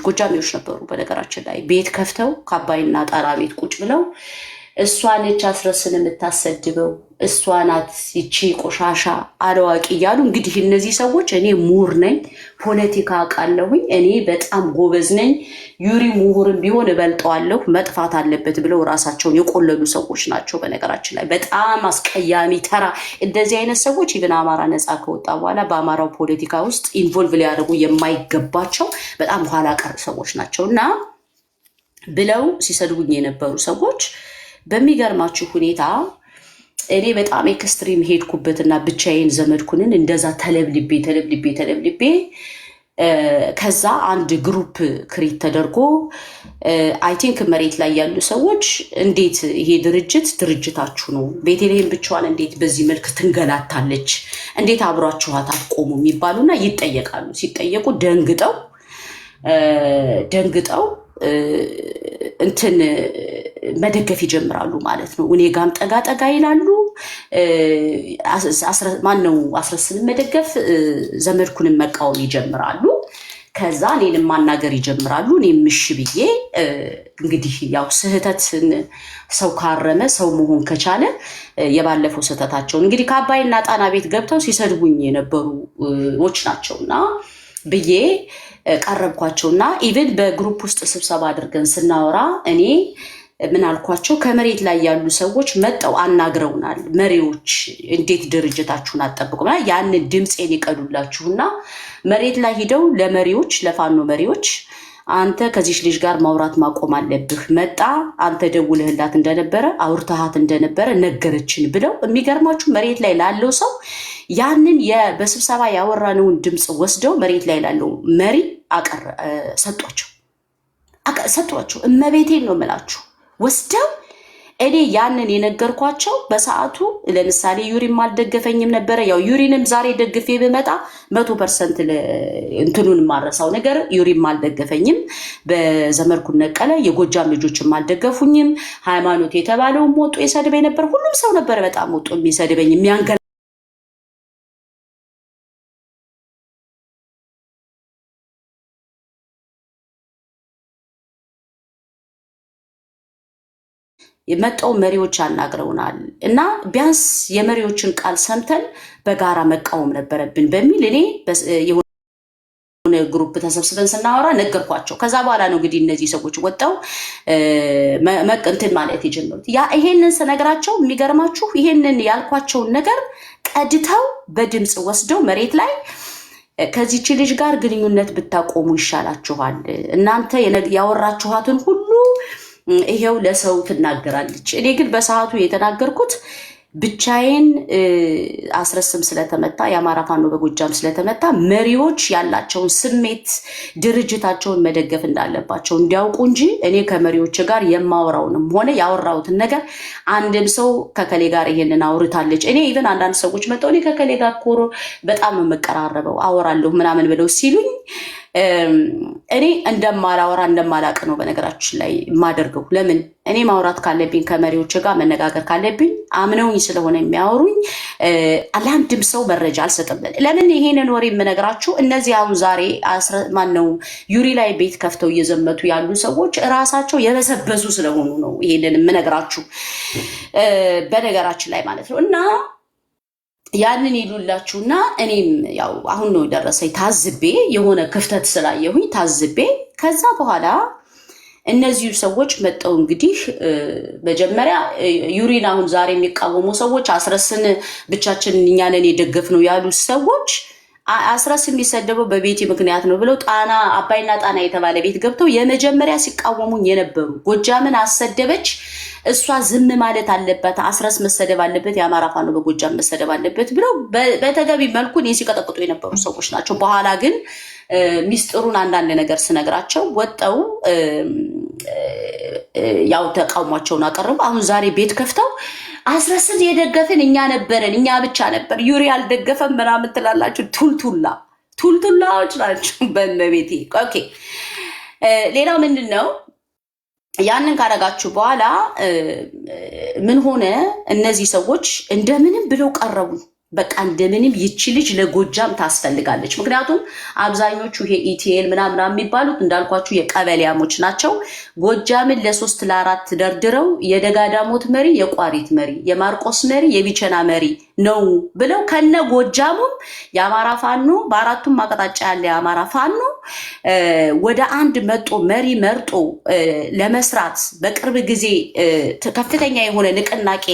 ጎጃሚዎች ነበሩ። በነገራችን ላይ ቤት ከፍተው ከአባይና ጣራ ቤት ቁጭ ብለው እሷ ነች አስረስን የምታሰድበው፣ እሷ ናት ይቺ ቆሻሻ አለዋቂ እያሉ እንግዲህ እነዚህ ሰዎች እኔ ምሁር ነኝ፣ ፖለቲካ አውቃለሁኝ፣ እኔ በጣም ጎበዝ ነኝ፣ ዩሪ ምሁርም ቢሆን እበልጠዋለሁ፣ መጥፋት አለበት ብለው ራሳቸውን የቆለሉ ሰዎች ናቸው። በነገራችን ላይ በጣም አስቀያሚ ተራ እንደዚህ አይነት ሰዎች ኢቭን አማራ ነፃ ከወጣ በኋላ በአማራው ፖለቲካ ውስጥ ኢንቮልቭ ሊያደርጉ የማይገባቸው በጣም ኋላ ቀር ሰዎች ናቸው እና ብለው ሲሰድቡኝ የነበሩ ሰዎች በሚገርማችሁ ሁኔታ እኔ በጣም ኤክስትሪም ሄድኩበትና ብቻዬን ዘመድኩንን እንደዛ ተለብልቤ ከዛ አንድ ግሩፕ ክሬት ተደርጎ አይ ቲንክ መሬት ላይ ያሉ ሰዎች እንዴት ይሄ ድርጅታችሁ ነው፣ ቤተልሔም ብቻዋን እንዴት በዚህ መልክ ትንገላታለች፣ እንዴት አብሯችኋት አትቆሙ የሚባሉና ይጠየቃሉ። ሲጠየቁ ደንግጠው እንትን መደገፍ ይጀምራሉ ማለት ነው። እኔ ጋም ጠጋ ይላሉ። ማነው አስረስንም መደገፍ ዘመድኩንም መቃወም ይጀምራሉ። ከዛ እኔንም ማናገር ይጀምራሉ። እኔም እሺ ብዬ እንግዲህ ያው ስህተትን ሰው ካረመ ሰው መሆን ከቻለ የባለፈው ስህተታቸውን እንግዲህ ከአባይና ጣና ቤት ገብተው ሲሰድቡኝ የነበሩዎች ናቸውና ብዬ ቀረብኳቸውና ኢቭን በግሩፕ ውስጥ ስብሰባ አድርገን ስናወራ እኔ ምን አልኳቸው፣ ከመሬት ላይ ያሉ ሰዎች መጠው አናግረውናል። መሪዎች እንዴት ድርጅታችሁን አጠብቁና ያንን ድምፄን ይቀዱላችሁና መሬት ላይ ሂደው ለመሪዎች ለፋኖ መሪዎች አንተ ከዚህ ልጅ ጋር ማውራት ማቆም አለብህ፣ መጣ አንተ ደውለህላት እንደነበረ አውርተሃት እንደነበረ ነገረችን ብለው የሚገርማችሁ መሬት ላይ ላለው ሰው ያንን በስብሰባ ያወራነውን ድምፅ ወስደው መሬት ላይ ላለው መሪ ሰጧቸው። እመቤቴን ነው የምላችሁ ወስደው እኔ ያንን የነገርኳቸው በሰዓቱ ለምሳሌ ዩሪም አልደገፈኝም ነበረ። ያው ዩሪንም ዛሬ ደግፌ ብመጣ 100% እንትኑን ማረሳው ነገር ዩሪም አልደገፈኝም። በዘመድኩን ነቀለ የጎጃም ልጆችም አልደገፉኝም። ሃይማኖት የተባለውም ወጡ የሰድበኝ ነበር። ሁሉም ሰው ነበር በጣም ወጡ የሚሰድበኝ የሚያንገ የመጣው መሪዎች አናግረውናል እና ቢያንስ የመሪዎችን ቃል ሰምተን በጋራ መቃወም ነበረብን በሚል እኔ የሆነ ግሩፕ ተሰብስበን ስናወራ ነገርኳቸው። ከዛ በኋላ ነው እንግዲህ እነዚህ ሰዎች ወጣው እንትን ማለት የጀመሩት። ይሄንን ስነግራቸው የሚገርማችሁ ይሄንን ያልኳቸውን ነገር ቀድተው በድምፅ ወስደው መሬት ላይ ከዚህች ልጅ ጋር ግንኙነት ብታቆሙ ይሻላችኋል፣ እናንተ ያወራችኋትን ሁሉ ይሄው ለሰው ትናገራለች። እኔ ግን በሰዓቱ የተናገርኩት ብቻዬን አስረስም ስለተመታ የአማራ ፋኖ በጎጃም ስለተመታ መሪዎች ያላቸውን ስሜት ድርጅታቸውን መደገፍ እንዳለባቸው እንዲያውቁ እንጂ እኔ ከመሪዎች ጋር የማወራውንም ሆነ ያወራሁትን ነገር አንድም ሰው ከከሌ ጋር ይሄንን አውርታለች እኔ ኢቭን አንዳንድ ሰዎች መጥተው እኔ ከከሌ ጋር ኮሮ በጣም ነው መቀራረበው አወራለሁ ምናምን ብለው ሲሉኝ እኔ እንደማላወራ እንደማላቅ ነው በነገራችን ላይ የማደርገው። ለምን እኔ ማውራት ካለብኝ ከመሪዎች ጋር መነጋገር ካለብኝ አምነውኝ ስለሆነ የሚያወሩኝ ለአንድም ሰው መረጃ አልሰጥም። ለምን ይሄንን ወሬ የምነግራችሁ እነዚህ አሁን ዛሬ ማነው ዩሪ ላይ ቤት ከፍተው እየዘመቱ ያሉ ሰዎች እራሳቸው የበሰበሱ ስለሆኑ ነው ይሄንን የምነግራችሁ በነገራችን ላይ ማለት ነው። እና ያንን ይሉላችሁና እኔም ያው አሁን ነው የደረሰኝ ታዝቤ የሆነ ክፍተት ስላየሁኝ ታዝቤ ከዛ በኋላ እነዚህ ሰዎች መጠው እንግዲህ መጀመሪያ ዩሪን አሁን ዛሬ የሚቃወሙ ሰዎች አስረስን ብቻችን እኛ ነን የደገፍነው ያሉ ሰዎች አስረስ የሚሰደበው በቤቴ ምክንያት ነው ብለው አባይና ጣና የተባለ ቤት ገብተው የመጀመሪያ ሲቃወሙኝ የነበሩ ጎጃምን አሰደበች እሷ ዝም ማለት አለበት፣ አስረስ መሰደብ አለበት፣ የአማራ ፋኖ በጎጃም መሰደብ አለበት ብለው በተገቢ መልኩ እኔ ሲቀጠቅጡ የነበሩ ሰዎች ናቸው። በኋላ ግን ሚስጥሩን አንዳንድ ነገር ስነግራቸው ወጠው ያው ተቃውሟቸውን አቀረቡ። አሁን ዛሬ ቤት ከፍተው አስረስን የደገፍን እኛ ነበረን፣ እኛ ብቻ ነበር፣ ዩሪ አልደገፈም ምናምን ትላላችሁ። ቱልቱላዎች ናቸው በመቤቴ። ኦኬ ሌላው ምንድን ነው? ያንን ካረጋችሁ በኋላ ምን ሆነ? እነዚህ ሰዎች እንደምንም ብለው ቀረቡ። በቃ እንደምንም ይቺ ልጅ ለጎጃም ታስፈልጋለች። ምክንያቱም አብዛኞቹ ይሄ ኢቲኤል ምናምን የሚባሉት እንዳልኳችሁ የቀበሌያሞች ናቸው። ጎጃምን ለ3 ለ4 ደርድረው የደጋዳሞት መሪ፣ የቋሪት መሪ፣ የማርቆስ መሪ፣ የቢቸና መሪ ነው ብለው ከነ ጎጃሙም የአማራ ፋኖ በአራቱም አቅጣጫ ያለ የአማራ ፋኖ ወደ አንድ መሪ መርጦ ለመስራት በቅርብ ጊዜ ከፍተኛ የሆነ ንቅናቄ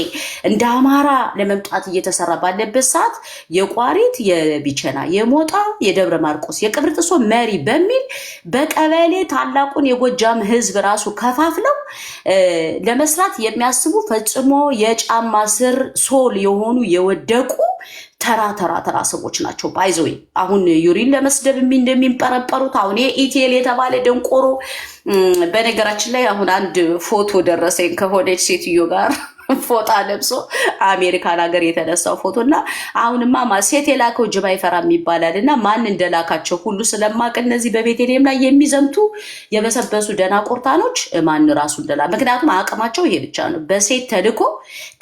እንደ አማራ ለመምጣት እየተሰራ ባለበት ሰዓት የቋሪት፣ የቢቸና፣ የሞጣ፣ የደብረ ማርቆስ፣ የቅብርጥሶ መሪ በሚል በቀበሌ ታላቁን የጎጃም ህዝብ ራሱ ከፋፍለው ለመስራት የሚያስቡ ፈጽሞ የጫማ ስር ሶል የሆኑ የወደቁ ተራ ሰዎች ናቸው። ባይዘው አሁን ዩሪን ለመስደብ እንደሚንጠረጠሩት አሁን ኢቲኤል የተባለ ደንቆሮ በነገራችን ላይ አሁን አንድ ፎቶ ደረሰኝ ከሆነች ሴትዮ ጋር ፎጣ ለብሶ አሜሪካን ሀገር የተነሳው ፎቶና አሁንማ ሴት የላከው ጅብ አይፈራም ይባላል እና ማን እንደላካቸው ሁሉ ስለማቅ እነዚህ በቤተልሔም ላይ የሚዘምቱ የበሰበሱ ደናቁርታኖች ማን ራሱ እንደላ ምክንያቱም አቅማቸው ይሄ ብቻ ነው። በሴት ተልኮ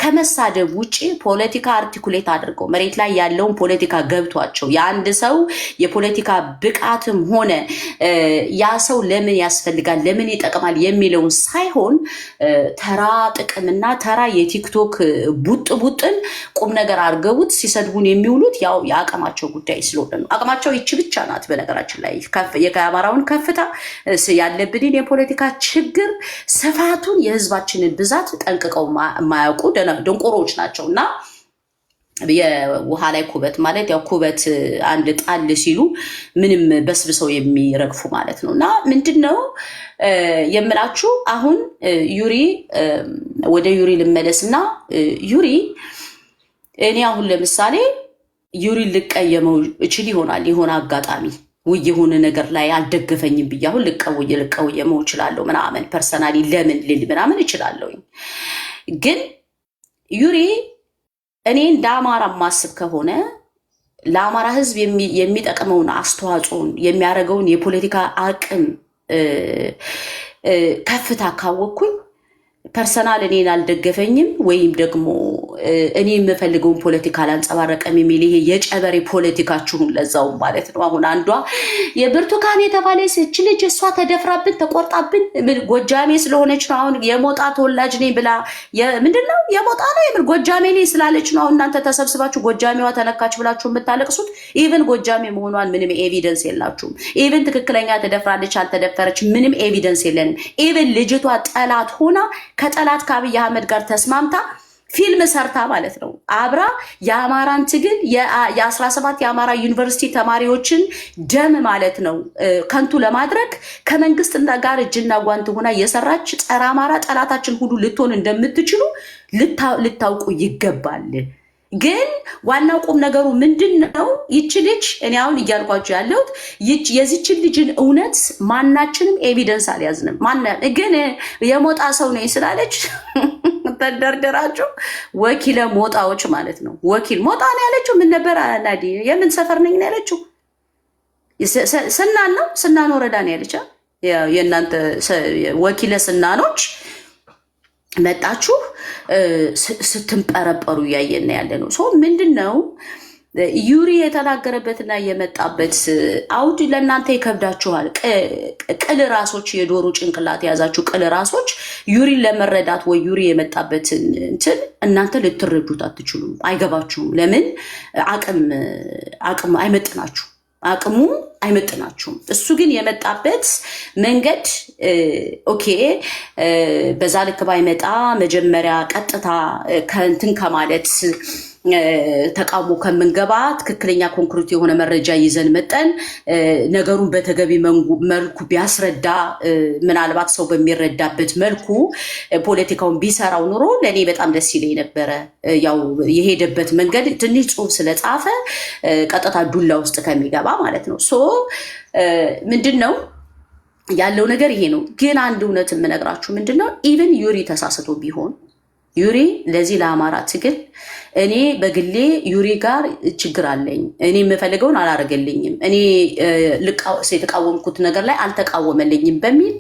ከመሳደብ ውጪ ፖለቲካ አርቲኩሌት አድርገው መሬት ላይ ያለውን ፖለቲካ ገብቷቸው የአንድ ሰው የፖለቲካ ብቃትም ሆነ ያ ሰው ለምን ያስፈልጋል ለምን ይጠቅማል የሚለውን ሳይሆን ተራ ጥቅምና ተራ የቲክቶክ ቡጥን ቁም ነገር አርገውት ሲሰድቡን የሚውሉት ያው የአቅማቸው ጉዳይ ስለሆነ ነው። አቅማቸው ይቺ ብቻ ናት። በነገራችን ላይ የአማራውን ከፍታ ያለብንን የፖለቲካ ችግር ስፋቱን የህዝባችንን ብዛት ጠንቅቀው የማያውቁ ደንቆሮች ናቸው እና የውሃ ላይ ኩበት ማለት ያው ኩበት አንድ ጣል ሲሉ ምንም በስብሰው የሚረግፉ ማለት ነው እና ምንድነው የምላችሁ አሁን ዩሪ ወደ ዩሪ ልመለስና ዩሪ እኔ አሁን ለምሳሌ ዩሪ ልቀየመው እችል ይሆናል የሆነ አጋጣሚ ወይ የሆነ ነገር ላይ አልደገፈኝም ብያሁ ልቀየመው እችላለሁ ምናምን ፐርሰናሊ ለምን ልል ምናምን እችላለሁ ግን ዩሪ እኔ እንደ አማራ ማስብ ከሆነ ለአማራ ህዝብ የሚጠቅመውን አስተዋጽኦን የሚያደርገውን የፖለቲካ አቅም ከፍታ ካወቅኩኝ ፐርሰናል እኔን አልደገፈኝም ወይም ደግሞ እኔ የምፈልገውን ፖለቲካ አላንጸባረቀም የሚል ይሄ የጨበሬ ፖለቲካችሁን ለዛው ማለት ነው። አሁን አንዷ የብርቱካን የተባለ እቺ ልጅ እሷ ተደፍራብን ተቆርጣብን ጎጃሜ ስለሆነች ነው አሁን የሞጣ ተወላጅ ነኝ ብላ ምንድነው የሞጣ ነው የምን ጎጃሜ ነኝ ስላለች ነው እናንተ ተሰብስባችሁ ጎጃሜዋ ተነካች ብላችሁ የምታለቅሱት። ኢቭን ጎጃሜ መሆኗን ምንም ኤቪደንስ የላችሁም። ኢቭን ትክክለኛ ተደፍራለች አልተደፈረች ምንም ኤቪደንስ የለንም። ኢቭን ልጅቷ ጠላት ሆና ከጠላት ከአብይ አህመድ ጋር ተስማምታ ፊልም ሰርታ ማለት ነው አብራ የአማራን ትግል የ17 የአማራ ዩኒቨርሲቲ ተማሪዎችን ደም ማለት ነው ከንቱ ለማድረግ ከመንግስት ጋር እጅና ጓንት ሆና የሰራች ጸረ አማራ ጠላታችን ሁሉ ልትሆን እንደምትችሉ ልታውቁ ይገባል። ግን ዋናው ቁም ነገሩ ምንድነው? ይቺ ልጅ እኔ አሁን እያልኳችሁ ያለሁት የዚችን ልጅን እውነት ማናችንም ኤቪደንስ አልያዝንም። ግን የሞጣ ሰው ነኝ ስላለች ተደርደራችሁ ወኪለ ሞጣዎች ማለት ነው። ወኪል ሞጣ ነው ያለችው። ምን ነበር አላዲ የምን ሰፈር ነኝ ነው ያለችው? ስናን ነው ስናን ወረዳ ነው ያለችው። የእናንተ ወኪለ ስናኖች መጣችሁ ስትንጠረጠሩ እያየን ያለ ነው። ሶ ምንድነው ዩሪ የተናገረበትና የመጣበት አውድ ለእናንተ ይከብዳችኋል። ቅል ራሶች የዶሮ ጭንቅላት የያዛችሁ ቅል ራሶች ዩሪን ለመረዳት ወይ ዩሪ የመጣበትን እንትን እናንተ ልትረዱት አትችሉም፣ አይገባችሁም። ለምን አቅም አይመጥናችሁ አቅሙ አይመጥናችሁም። እሱ ግን የመጣበት መንገድ ኦኬ በዛ ልክ ባይመጣ መጀመሪያ ቀጥታ ከእንትን ከማለት ተቃውሞ ከምንገባ ትክክለኛ ኮንክሪት የሆነ መረጃ ይዘን መጠን ነገሩን በተገቢ መልኩ ቢያስረዳ ምናልባት ሰው በሚረዳበት መልኩ ፖለቲካውን ቢሰራው ኑሮ ለእኔ በጣም ደስ ይለኝ ነበረ። ያው የሄደበት መንገድ ትንሽ ጽሑፍ ስለጻፈ ቀጥታ ዱላ ውስጥ ከሚገባ ማለት ነው። ሶ ምንድን ነው ያለው ነገር ይሄ ነው። ግን አንድ እውነት የምነግራችሁ ምንድን ነው ኢቨን ዩሪ ተሳስቶ ቢሆን ዩሪ ለዚህ ለአማራ ትግል እኔ በግሌ ዩሪ ጋር ችግር አለኝ፣ እኔ የምፈልገውን አላረገልኝም፣ እኔ የተቃወምኩት ነገር ላይ አልተቃወመልኝም በሚል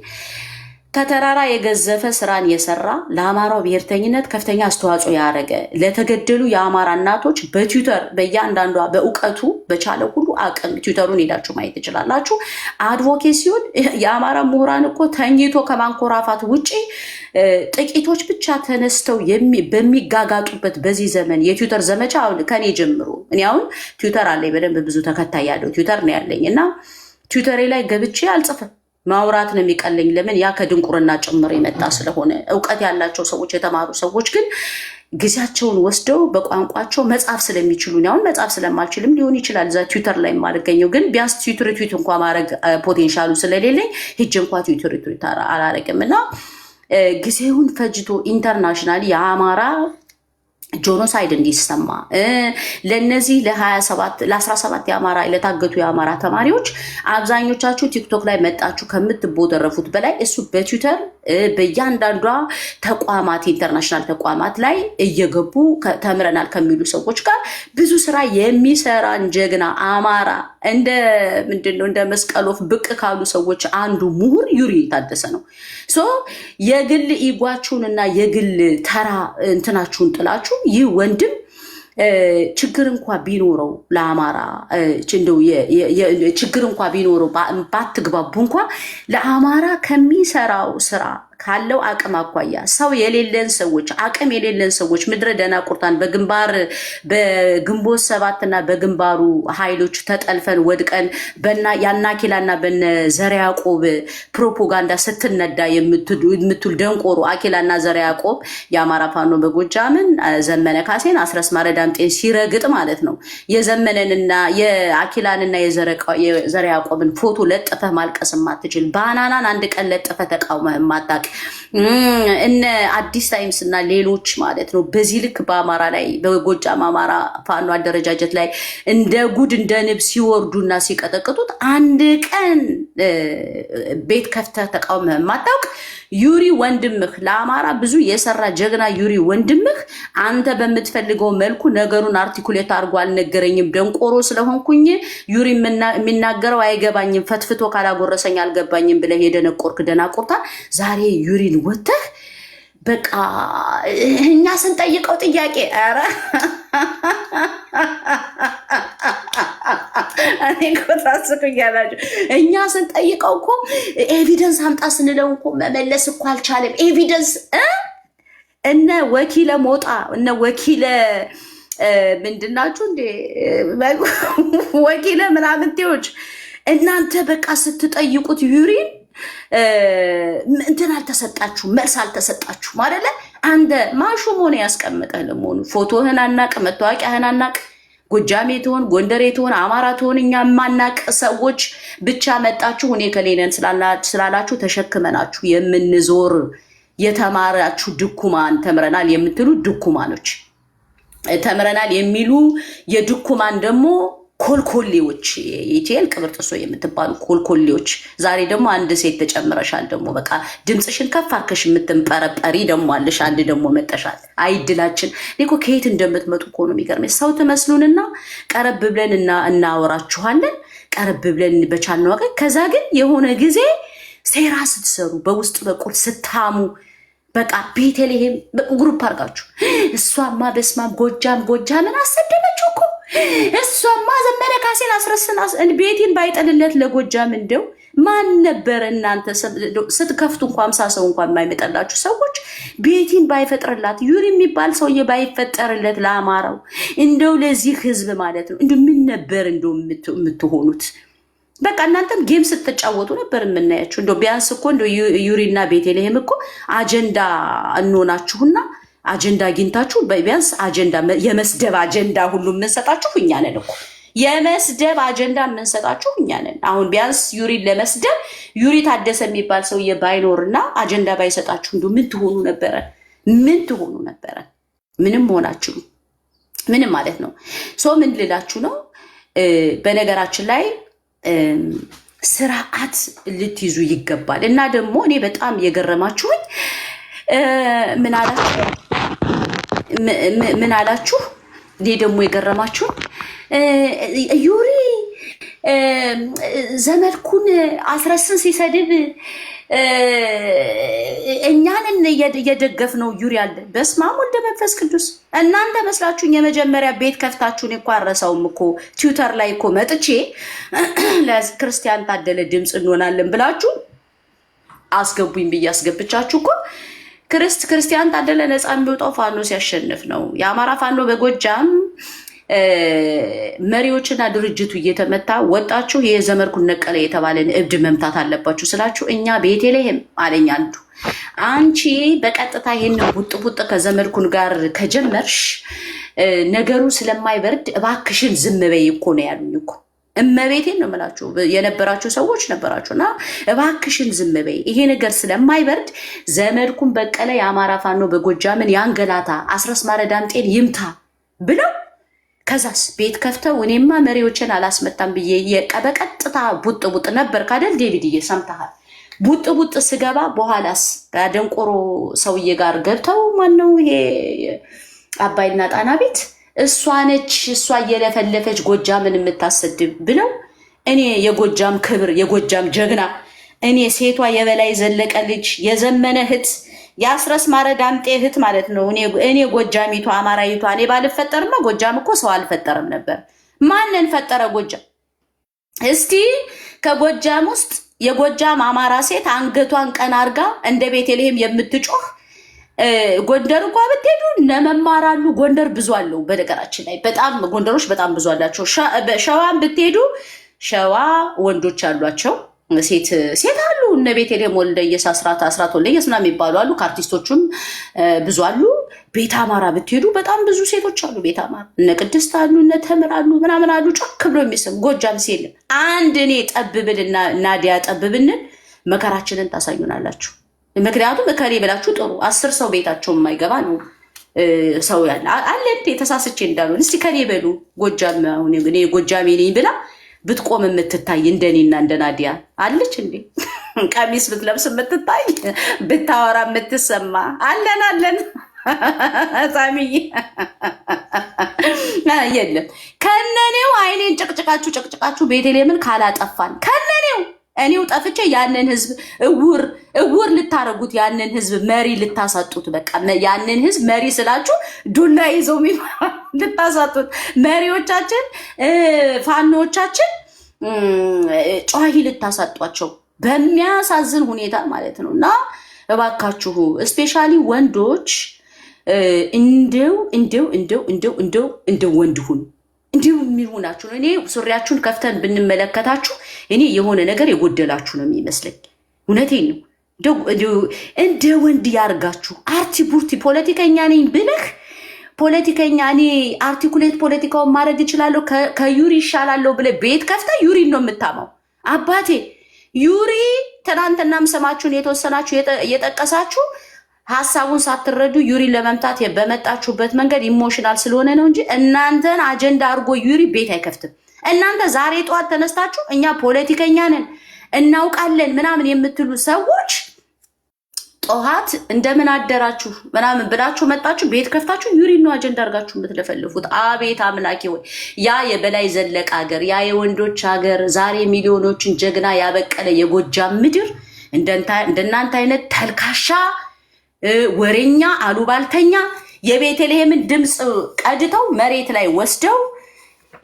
ከተራራ የገዘፈ ስራን የሰራ ለአማራው ብሔርተኝነት ከፍተኛ አስተዋጽኦ ያደረገ ለተገደሉ የአማራ እናቶች በትዊተር በእያንዳንዷ በእውቀቱ በቻለ ሁሉ አቅም ትዊተሩን ሄዳችሁ ማየት ትችላላችሁ። አድቮኬሲውን የአማራ ምሁራን እኮ ተኝቶ ከማንኮራፋት ውጪ ጥቂቶች ብቻ ተነስተው በሚጋጋጡበት በዚህ ዘመን የትዊተር ዘመቻ ከኔ ጀምሮ እኔ አሁን ትዊተር አለኝ፣ በደንብ ብዙ ተከታይ ያለው ትዊተር ነው ያለኝ እና ትዊተሬ ላይ ገብቼ አልጽፍም። ማውራት ነው የሚቀለኝ። ለምን? ያ ከድንቁርና ጭምር የመጣ ስለሆነ። እውቀት ያላቸው ሰዎች የተማሩ ሰዎች ግን ጊዜያቸውን ወስደው በቋንቋቸው መጻፍ ስለሚችሉ አሁን መጻፍ ስለማልችልም ሊሆን ይችላል እዛ ትዊተር ላይ የማልገኘው። ግን ቢያንስ ትዊት እንኳ ማድረግ ፖቴንሻሉ ስለሌለኝ ሂጅ እንኳ ትዊት አላረግም እና ጊዜውን ፈጅቶ ኢንተርናሽናል የአማራ ጆኖሳይድ እንዲሰማ ለነዚህ ለ17 የአማራ ለታገቱ የአማራ ተማሪዎች አብዛኞቻችሁ ቲክቶክ ላይ መጣችሁ ከምትቦደረፉት በላይ እሱ በትዊተር በእያንዳንዷ ተቋማት ኢንተርናሽናል ተቋማት ላይ እየገቡ ተምረናል ከሚሉ ሰዎች ጋር ብዙ ስራ የሚሰራን ጀግና አማራ እንደ ምንድነው እንደ መስቀሎፍ ብቅ ካሉ ሰዎች አንዱ ምሁር ዩሪ ታደሰ ነው። ሶ የግል ኢጓችሁንና የግል ተራ እንትናችሁን ጥላችሁ ይህ ወንድም ችግር እንኳ ቢኖረው ለአማራ ችግር እንኳ ቢኖረው ባትግባቡ እንኳ ለአማራ ከሚሰራው ስራ ካለው አቅም አኳያ ሰው የሌለን ሰዎች አቅም የሌለን ሰዎች ምድረ ደናቁርታን በግንቦት 7 እና በግንባሩ ኃይሎች ተጠልፈን ወድቀን ያናኪላና በነ ዘር ያዕቆብ ፕሮፓጋንዳ ስትነዳ የምትል ደንቆሮ አኪላና ዘር ያዕቆብ የአማራ ፋኖ በጎጃምን ዘመነ ካሴን አስረስ ማረዳምጤን ሲረግጥ ማለት ነው። የዘመነንና የአኪላንና የዘር ያዕቆብን ፎቶ ለጥፈህ ማልቀስ ማትችል ባናናን አንድ ቀን ለጥፈህ ተቃውመህ ማታቅ እነ አዲስ ታይምስ እና ሌሎች ማለት ነው በዚህ ልክ በአማራ ላይ በጎጃም አማራ ፋኖ አደረጃጀት ላይ እንደ ጉድ እንደ ንብ ሲወርዱና ሲቀጠቅጡት አንድ ቀን ቤት ከፍተህ ተቃውመህ ማታውቅ ዩሪ ወንድምህ ለአማራ ብዙ የሰራ ጀግና ዩሪ ወንድምህ አንተ በምትፈልገው መልኩ ነገሩን አርቲኩሌት አድርጎ አልነገረኝም ደንቆሮ ስለሆንኩኝ ዩሪ የሚናገረው አይገባኝም ፈትፍቶ ካላጎረሰኝ አልገባኝም ብለህ የደነቆርክ ደናቆርታ ዛሬ ዩሪን ወተህ በቃ እኛ ስንጠይቀው ጥያቄ ኧረ እኔ እኮ ታስቁኛላችሁ። እኛ ስንጠይቀው እኮ ኤቪደንስ አምጣ ስንለው እኮ መመለስ እኮ አልቻለም። ኤቪደንስ እነ ወኪለ ሞጣ እነ ወኪለ ምንድናችሁ እንዴ ወኪለ ምናምንቴዎች እናንተ በቃ ስትጠይቁት ዩሪን እንትን አልተሰጣችሁ መልስ አልተሰጣችሁ ማለት አንደ ማሹም ሆነ ያስቀምጠህ ለመሆኑ ፎቶህን አናቅ መታወቂያህን አናቅ ጎጃሜ ትሆን ጎንደሬ ትሆን አማራ ትሆን እኛ ማናቅ ሰዎች ብቻ መጣችሁ እኔ ከሌነን ስላላችሁ ተሸክመናችሁ የምንዞር የተማራችሁ ድኩማን ተምረናል የምትሉ ድኩማኖች ተምረናል የሚሉ የድኩማን ደግሞ ኮልኮሌዎች የኢቲኤል ቅብር ጥሶ የምትባሉ ኮልኮሌዎች ዛሬ ደግሞ አንድ ሴት ተጨምረሻል። ደግሞ በቃ ድምጽሽን ከፍ አርከሽ የምትንጠረጠሪ ደግሞ አለሽ። አንድ ደግሞ መጠሻል። አይድላችን እኮ ከየት እንደምትመጡ እኮ ነው የሚገርመኝ። ሰው ትመስሉንና ቀረብ ብለን እናወራችኋለን። ቀረብ ብለን በቻልነው ወገን ከዛ ግን የሆነ ጊዜ ሴራ ስትሰሩ በውስጥ በኩል ስታሙ በቃ ቤተልሔም ግሩፕ አድርጋችሁ እሷማ በስማም ጎጃምን አሰደበችው እኮ እሷማ ዘመነ ካሴን አስረስን ቤቴን ባይጠልለት ለጎጃም እንደው ማን ነበር እናንተ ስትከፍቱ እንኳን 50 ሰው እንኳን የማይመጣላችሁ ሰዎች ቤቴን ባይፈጥርላት ዩሪ የሚባል ሰውዬ ባይፈጠርለት ለአማራው እንደው ለዚህ ህዝብ ማለት ነው እንደው ምን ነበር እንደው የምትሆኑት? በቃ እናንተም ጌም ስትጫወቱ ነበር የምናያችሁ። እንደው ቢያንስ እኮ እንደው ዩሪና ቤተልሔም እኮ አጀንዳ እንሆናችሁና አጀንዳ አግኝታችሁ ቢያንስ አጀንዳ የመስደብ አጀንዳ ሁሉ የምንሰጣችሁ እኛ ነን እኮ የመስደብ አጀንዳ የምንሰጣችሁ እኛ ነን። አሁን ቢያንስ ዩሪን ለመስደብ ዩሪ ታደሰ የሚባል ሰውዬ ባይኖርና አጀንዳ ባይሰጣችሁ እንደው ምን ትሆኑ ነበረ? ምን ትሆኑ ነበረ? ምንም ሆናችሁ ምንም ማለት ነው። ሶ ምን ልላችሁ ነው? በነገራችን ላይ ስርዓት ልትይዙ ይገባል። እና ደግሞ እኔ በጣም የገረማችሁኝ ምን አላችሁ? እኔ ደግሞ የገረማችሁኝ ዩሪ ዘመድኩን አስረስን ሲሰድብ እኛንን እየደገፍ ነው ዩሪ አለ። በስመ አብ ወልደ መንፈስ ቅዱስ። እናንተ መስላችሁኝ የመጀመሪያ ቤት ከፍታችሁን እኮ አረሳውም እኮ ትዊተር ላይ እኮ መጥቼ ለክርስቲያን ታደለ ድምፅ እንሆናለን ብላችሁ አስገቡኝ ብዬ አስገብቻችሁ እኮ ክርስቲያን ታደለ ነፃ የሚወጣው ፋኖ ሲያሸንፍ ነው። የአማራ ፋኖ በጎጃም መሪዎችና ድርጅቱ እየተመታ ወጣችሁ የዘመድኩን ነቀለ የተባለን እብድ መምታት አለባችሁ ስላችሁ እኛ ቤተልሔም አለኝ አንዱ። አንቺ በቀጥታ ይሄን ቡጥ ከዘመድኩን ጋር ከጀመርሽ ነገሩ ስለማይበርድ እባክሽን ዝም በይ እኮ ነው ያሉኝ እኮ። እመቤቴን ነው የምላችሁ የነበራችሁ ሰዎች ነበራችሁና እባክሽን ዝም በይ፣ ይሄ ነገር ስለማይበርድ ዘመድኩን በቀለ የአማራ ፋኖ በጎጃምን ያንገላታ፣ አስረስ ማረ ዳምጤን ይምታ ብለው ከዛስ ቤት ከፍተው እኔማ መሪዎችን አላስመታም ብዬ በቀጥታ ቡጥ ነበር ካደል ዴቪድዬ ሰምተሃል። ቡጥ ስገባ በኋላስ ከደንቆሮ ሰውዬ ጋር ገብተው ማነው ይሄ አባይና ጣና ቤት እሷ ነች እሷ እየለፈለፈች ጎጃምን የምታሰድብ ብለው እኔ የጎጃም ክብር የጎጃም ጀግና እኔ ሴቷ የበላይ ዘለቀ ልጅ የዘመነ እህት የአስረስ ማረ ዳምጤ እህት ማለት ነው። እኔ ጎጃሚቷ አማራዊቷ እኔ ባልፈጠርማ ጎጃም እኮ ሰው አልፈጠረም ነበር። ማንን ፈጠረ ጎጃም? እስቲ ከጎጃም ውስጥ የጎጃም አማራ ሴት አንገቷን ቀና አርጋ እንደ ቤተልሔም የምትጮህ ጎንደር እንኳ ብትሄዱ ነመማራሉ። ጎንደር ብዙ አለው በነገራችን ላይ በጣም ጎንደሮች በጣም ብዙ አላቸው። ሸዋን ብትሄዱ ሸዋ ወንዶች አሏቸው፣ ሴት አሉ። እነ ቤተልሔም ወልደየስ አስራት ወልደየስ ምናምን የሚባሉ አሉ። ከአርቲስቶቹም ብዙ አሉ። ቤተ አማራ ብትሄዱ በጣም ብዙ ሴቶች አሉ። ቤተ አማራ እነ ቅድስት አሉ፣ እነ ተምር አሉ፣ ምናምን አሉ። ጮክ ብሎ የሚሰሙ ጎጃም ሲል አንድ እኔ ጠብብልና ናዲያ ጠብብንን መከራችንን ታሳዩናላችሁ። ምክንያቱም እከሌ ብላችሁ ጥሩ 10 ሰው ቤታቸው የማይገባ ነው ሰው ያለ አለ እንዴ ተሳስቼ እንዳልሆን እስቲ ከኔ በሉ። ጎጃም አሁን እኔ ጎጃሜ ነኝ ብላ ብትቆም የምትታይ እንደኔና እንደናዲያ አለች እንዴ? ቀሚስ ብትለብስ የምትታይ ብታወራ የምትሰማ አለን ሳሚዬ የለም። ከነኔው አይኔን ጨቅጭቃችሁ ቤተልሔምን ካላጠፋን ከነኔው እኔው ጠፍቼ ያንን ህዝብ እውር ልታረጉት ያንን ህዝብ መሪ ልታሳጡት። በቃ ያንን ህዝብ መሪ ስላችሁ ዱላ ይዘው ልታሳጡት። መሪዎቻችን ፋኖቻችን ጨዋሂ ልታሳጧቸው በሚያሳዝን ሁኔታ ማለት ነው። እና እባካችሁ ስፔሻሊ ወንዶች እንደው ወንድ ሁኑ። እንዲሁ የሚሆናችሁ ነው። እኔ ሱሪያችሁን ከፍተን ብንመለከታችሁ እኔ የሆነ ነገር የጎደላችሁ ነው የሚመስለኝ። እውነቴን ነው። እንደ ወንድ ያርጋችሁ። አርቲ ቡርቲ ፖለቲከኛ ነኝ ብለህ ፖለቲከኛ እኔ አርቲኩሌት ፖለቲካውን ማድረግ እችላለሁ ከዩሪ ይሻላለሁ ብለህ ቤት ከፍተህ ዩሪን ነው የምታማው። አባቴ ዩሪ ትናንትናም ስማችሁን የተወሰናችሁ የጠቀሳችሁ ሀሳቡን ሳትረዱ ዩሪን ለመምታት በመጣችሁበት መንገድ ኢሞሽናል ስለሆነ ነው እንጂ እናንተን አጀንዳ አድርጎ ዩሪ ቤት አይከፍትም። እናንተ ዛሬ ጠዋት ተነስታችሁ እኛ ፖለቲከኛ ነን እናውቃለን ምናምን የምትሉ ሰዎች ጠዋት እንደምን አደራችሁ ምናምን ብላችሁ መጣችሁ ቤት ከፍታችሁ ዩሪን ነው አጀንዳ አድርጋችሁ የምትለፈልፉት። አቤት አምላኬ ወይ! ያ የበላይ ዘለቀ ሀገር፣ ያ የወንዶች ሀገር፣ ዛሬ ሚሊዮኖችን ጀግና ያበቀለ የጎጃም ምድር እንደናንተ አይነት ተልካሻ ወሬኛ አሉባልተኛ የቤተልሔምን ድምፅ ቀድተው መሬት ላይ ወስደው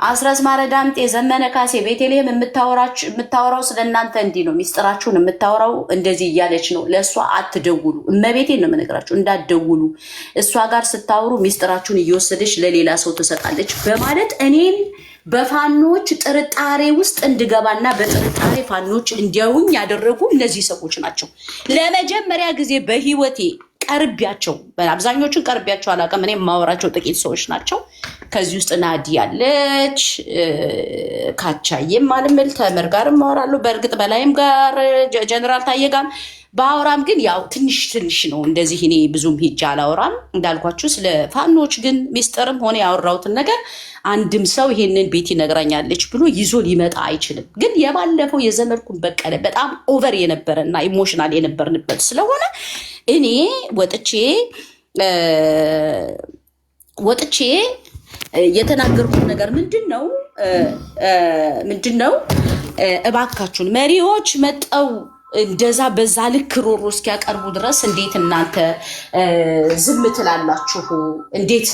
አስረስ ማረ ዳምጤ ዘመነ ካሴ ቤተልሔም የምታወራው ስለናንተ እንዲህ ነው፣ ሚስጥራችሁን የምታወራው እንደዚህ እያለች ነው። ለእሷ አትደውሉ። እመቤቴን ነው የምነግራችሁ፣ እንዳትደውሉ። እሷ ጋር ስታወሩ ሚስጥራችሁን እየወሰደች ለሌላ ሰው ትሰጣለች በማለት እኔን በፋኖች ጥርጣሬ ውስጥ እንድገባና በጥርጣሬ ፋኖች እንዲያዩኝ ያደረጉ እነዚህ ሰዎች ናቸው። ለመጀመሪያ ጊዜ በህይወቴ ቀርቢያቸው፣ አብዛኞቹን ቀርቢያቸው አላውቅም። እኔ የማወራቸው ጥቂት ሰዎች ናቸው። ከዚህ ውስጥ ናዲ ያለች፣ ካቻዬም አልምል ተምር ጋር ማወራለሁ። በእርግጥ በላይም ጋር ጀነራል ታዬ ጋር በአውራም ግን ያው ትንሽ ነው። እንደዚህ እኔ ብዙም ሂጅ አላወራም እንዳልኳችሁ። ስለ ፋኖች ግን ሚስጥርም ሆነ ያወራሁትን ነገር አንድም ሰው ይሄንን ቤት ይነግራኛለች ብሎ ይዞ ሊመጣ አይችልም። ግን የባለፈው የዘመድኩን በቀለ በጣም ኦቨር የነበረና ኢሞሽናል የነበርንበት ስለሆነ እኔ ወጥቼ የተናገርኩት ነገር ምንድነው እባካችሁን መሪዎች መጣው እንደዛ በዛ ልክ ሮሮ እስኪያቀርቡ ድረስ እንዴት እናንተ ዝም ትላላችሁ? እንዴት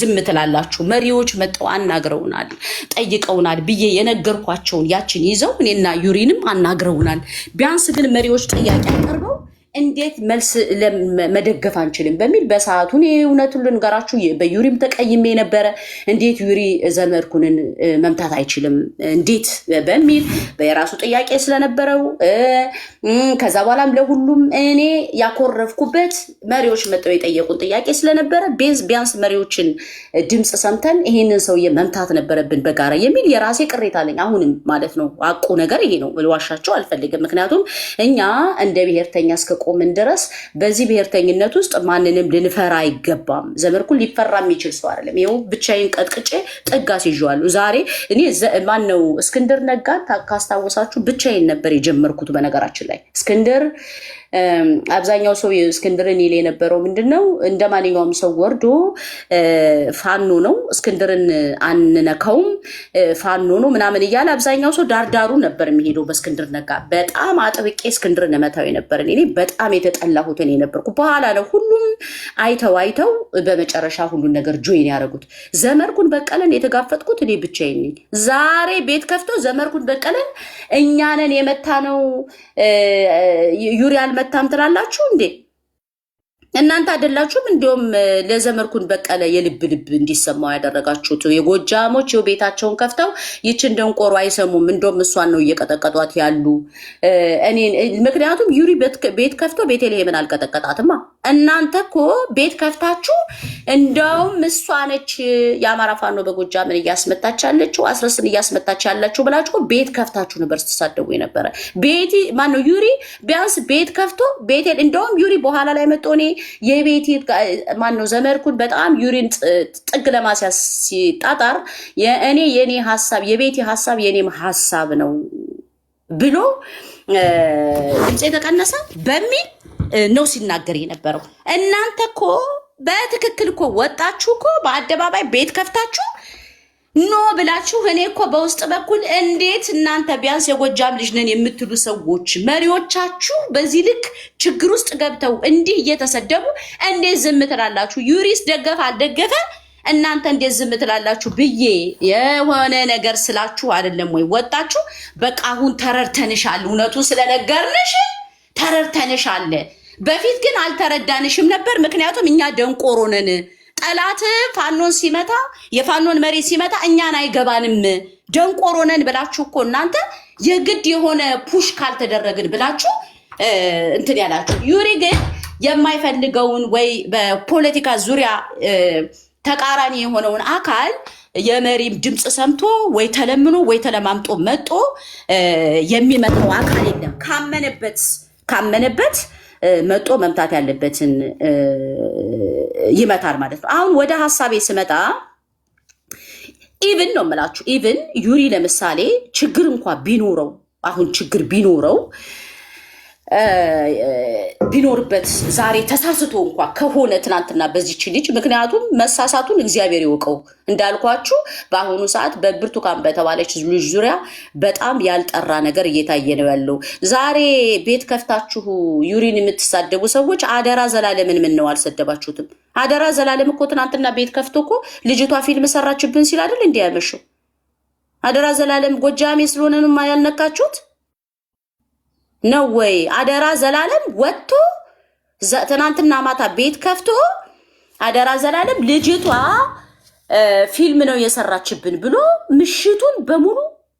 ዝም ትላላችሁ? መሪዎች መጣው አናግረውናል፣ ጠይቀውናል ብዬ የነገርኳቸውን ያችን ይዘው እኔና ዩሪንም አናግረውናል። ቢያንስ ግን መሪዎች ጥያቄ አቀርበው እንዴት መልስ መደገፍ አንችልም በሚል በሰዓቱ እውነቱን ልንገራችሁ በዩሪም ተቀይሜ ነበረ። እንዴት ዩሪ ዘመድኩንን መምታት አይችልም እንዴት በሚል በየራሱ ጥያቄ ስለነበረው ከዛ በኋላም ለሁሉም እኔ ያኮረፍኩበት መሪዎች መጥተው የጠየቁን ጥያቄ ስለነበረ ቢያንስ መሪዎችን ድምጽ ሰምተን ይሄንን ሰውዬ መምታት ነበረብን በጋራ የሚል የራሴ ቅሬታ አለኝ። አሁንም ማለት ነው አቁ ነገር ይሄ ነው። ልዋሻቸው አልፈልግም። ምክንያቱም እኛ እንደ ብሔርተኛ እስከቆምን ድረስ በዚህ ብሔርተኝነት ውስጥ ማንንም ልንፈራ አይገባም። ዘመድኩን ሊፈራ የሚችል ሰው አይደለም። ይኸው ብቻዬን ቀጥቅጬ ጥግ አስይዤዋለሁ። ዛሬ እኔ ማነው እስክንድር ነጋን ካስታወሳችሁ ብቻዬን ነበር የጀመርኩት። በነገራችን ላይ እስክንድር አብዛኛው ሰው እስክንድርን ይል የነበረው ምንድነው እንደ ማንኛውም ሰው ወርዶ ፋኖ ነው እስክንድርን አንነካውም ፋኖ ነው ምናምን እያለ አብዛኛው ሰው ዳርዳሩ ነበር የሚሄደው በእስክንድር ነጋ። በጣም አጥብቄ እስክንድርን መታው የነበር እኔ በጣም የተጠላሁት እኔ ነበርኩ። በኋላ ነው ሁሉም አይተው በመጨረሻ ሁሉን ነገር ጆይን ያደረጉት። ዘመድኩን በቀለን የተጋፈጥኩት እኔ ብቻዬን ነኝ። ዛሬ ቤት ከፍቶ ዘመድኩን በቀለን እኛንን የመታ ነው ዩሪ አልመታም ትላላችሁ እንዴ? እናንተ አይደላችሁም? እንዲሁም ለዘመድኩን በቀለ የልብ እንዲሰማው ያደረጋችሁት የጎጃሞች ቤታቸውን ከፍተው ይችን ደንቆሮ አይሰሙም። እንደውም እሷን ነው እየቀጠቀጧት ያሉ። ምክንያቱም ዩሪ ቤት ከፍቶ ቤተልሔምን አልቀጠቀጣትማ። እናንተ እኮ ቤት ከፍታችሁ እንደውም እሷ ነች የአማራ ፋኖ በጎጃምን እያስመታች ያለችው አስረስን እያስመታች ያለችው ብላችሁ ቤት ከፍታችሁ ነበር ስትሳደቡ የነበረ። ቤቲ ማነው ዩሪ ቢያንስ ቤት ከፍቶ ቤቴል እንደውም ዩሪ በኋላ ላይ መጥቶ እኔ የቤቲ ማነው ዘመድኩን በጣም ዩሪን ጥግ ለማስያዝ ሲጣጣር የኔ ሐሳብ የቤቲ ሐሳብ የኔም ሐሳብ ነው ብሎ ድምጽ የተቀነሰ በሚል ነው ሲናገር የነበረው። እናንተ እኮ በትክክል እኮ ወጣችሁ እኮ በአደባባይ ቤት ከፍታችሁ ኖ ብላችሁ እኔ እኮ በውስጥ በኩል እንዴት እናንተ ቢያንስ የጎጃም ልጅ ነን የምትሉ ሰዎች መሪዎቻችሁ በዚህ ልክ ችግር ውስጥ ገብተው እንዲህ እየተሰደቡ እንዴት ዝም ትላላችሁ? ዩሪስ ደገፈ አልደገፈ እናንተ እንዴት ዝም ትላላችሁ ብዬ የሆነ ነገር ስላችሁ አይደለም ወይ ወጣችሁ በቃ አሁን ተረድተንሻል፣ እውነቱ ስለነገርንሽ ተረድተንሻል። በፊት ግን አልተረዳንሽም ነበር። ምክንያቱም እኛ ደንቆሮ ነን። ጠላት ፋኖን ሲመታ የፋኖን መሪ ሲመታ እኛን አይገባንም ደንቆሮ ነን ብላችሁ እኮ እናንተ የግድ የሆነ ፑሽ ካልተደረግን ብላችሁ እንትን ያላችሁ። ዩሪ ግን የማይፈልገውን ወይ በፖለቲካ ዙሪያ ተቃራኒ የሆነውን አካል የመሪም ድምጽ ሰምቶ ወይ ተለምኖ ወይ ተለማምጦ መጦ የሚመታው አካል የለም። ካመነበት መጦ መምታት ያለበትን ይመታል ማለት ነው። አሁን ወደ ሐሳቤ ስመጣ ኢቭን ነው የምላችሁ። ኢቭን ዩሪ ለምሳሌ ችግር እንኳን ቢኖረው አሁን ችግር ቢኖርበት ዛሬ ተሳስቶ እንኳን ከሆነ ትናንትና በዚች ልጅ ምክንያቱም መሳሳቱን እግዚአብሔር ይወቀው እንዳልኳችሁ በአሁኑ ሰዓት በብርቱካን በተባለች ልጅ ዙሪያ በጣም ያልጠራ ነገር እየታየ ነው ያለው። ዛሬ ቤት ከፍታችሁ ዩሪን የምትሳደቡ ሰዎች አደራ ዘላለምን ምን ነው አልሰደባችሁትም? አደራ ዘላለም እኮ ትናንትና ቤት ከፍቶ እኮ ልጅቷ ፊልም ሰራችብን ሲል አይደል እንዲህ ያመሸው? አደራ ዘላለም ጎጃሜ ስለሆነንም ያልነካችሁት ነው ወይ? አደራ ዘላለም ወጥቶ ትናንትና ማታ ቤት ከፍቶ አደራ ዘላለም ልጅቷ ፊልም ነው የሰራችብን ብሎ ምሽቱን በሙሉ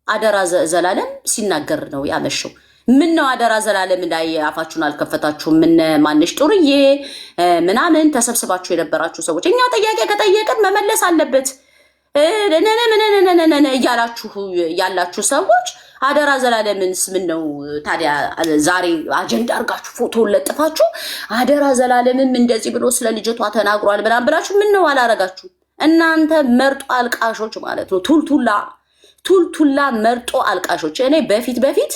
አደራ ዘላለም ሲናገር ነው ያመሸው። ምን ነው አደራ ዘላለም ላይ አፋችሁን አልከፈታችሁም? ምን ማንሽ ጥሩዬ ምናምን ተሰብስባችሁ የነበራችሁ ሰዎች እኛ ጥያቄ ከጠየቅን መመለስ አለበት እያላችሁ ያላችሁ ሰዎች አደራ ዘላለምንስ ምን ነው ታዲያ ዛሬ አጀንዳ አርጋችሁ ፎቶ ለጥፋችሁ አደራ ዘላለምም እንደዚህ ብሎ ስለ ልጅቷ ተናግሯል ምናምን ብላችሁ ምን ነው አላረጋችሁ? እናንተ መርጦ አልቃሾች ማለት ነው። ቱልቱላ መርጦ አልቃሾች። እኔ በፊት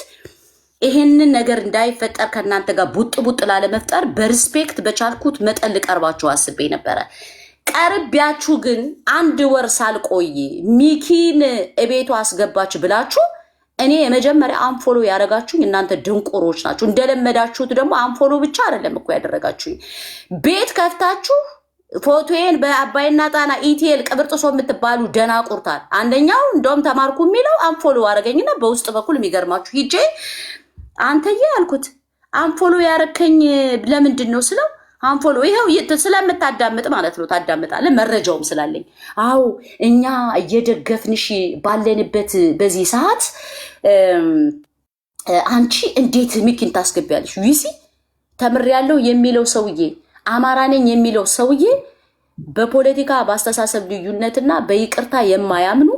ይሄንን ነገር እንዳይፈጠር ከእናንተ ጋር ቡጥ ላለመፍጠር በሪስፔክት በቻልኩት መጠን ልቀርባችሁ አስቤ ነበረ። ቀርቢያችሁ ግን አንድ ወር ሳልቆይ ሚኪን እቤቱ አስገባች ብላችሁ እኔ የመጀመሪያ አንፎሎ ያደረጋችሁኝ እናንተ ድንቆሮች ናችሁ። እንደለመዳችሁት ደግሞ አንፎሎ ብቻ አይደለም እኮ ያደረጋችሁኝ። ቤት ከፍታችሁ ፎቶዬን በአባይና ጣና ኢቲኤል ቅብርጥሶ የምትባሉ ደናቁርታል። አንደኛው እንደውም ተማርኩ የሚለው አንፎሎ አደረገኝና በውስጥ በኩል የሚገርማችሁ ሂጄ አንተዬ አልኩት አንፎሎ ያረከኝ ለምንድን ነው ስለው አንፎሎ ይሄው ስለምታዳምጥ ማለት ነው። ታዳምጣለህ መረጃውም ስላለኝ። አው እኛ እየደገፍንሽ ባለንበት በዚህ ሰዓት አንቺ እንዴት ሚኪን ታስገቢያለሽ? ዩሲ ተምሬያለሁ የሚለው ሰውዬ አማራ ነኝ የሚለው ሰውዬ በፖለቲካ በአስተሳሰብ ልዩነትና በይቅርታ የማያምኑ